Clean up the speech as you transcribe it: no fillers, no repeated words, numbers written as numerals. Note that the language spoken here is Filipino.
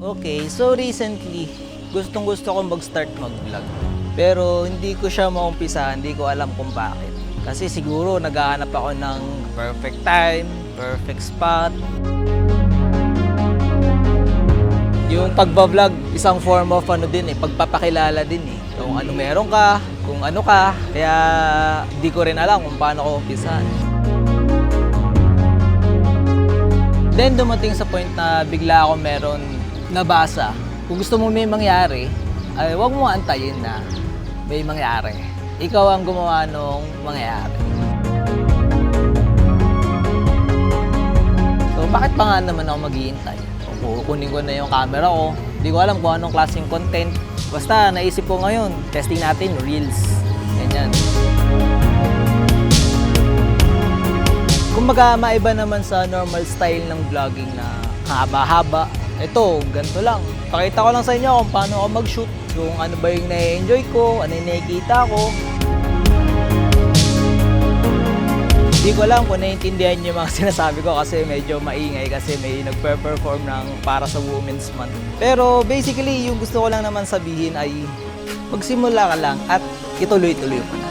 Okay, so recently, gustong-gusto kong mag-start mag-vlog. Pero hindi ko siya maumpisa, hindi ko alam kung bakit. Kasi siguro naghahanap ako ng perfect time, perfect spot. Yung pagbablog, isang form of ano din pagpapakilala din Kung ano meron ka, kung ano ka. Kaya hindi ko rin alam kung paano ko umpisahan. Then dumating sa point na bigla ako meron nabasa. Kung gusto mo may mangyari, ay huwag mo antayin na may mangyari. Ikaw ang gumawa nung mangyari. So bakit pa nga naman ako maghihintay? Kukunin ko na yung camera ko. Hindi ko alam kung anong klaseng content. Basta naisip ko ngayon, testing natin Reels. Ganyan. Kumbaga maiba naman sa normal style ng vlogging na haba-haba. Ito, ganito lang. Pakita ko lang sa inyo kung paano ako mag-shoot. Kung ano ba yung na-enjoy ko, ano yung nakikita ko. Hindi ko alam kung naiintindihan niyo yung mga sinasabi ko kasi medyo maingay kasi may nagpe-perform ng para sa Women's Month. Pero basically, yung gusto ko lang naman sabihin ay magsimula ka lang at ituloy-tuloy mo.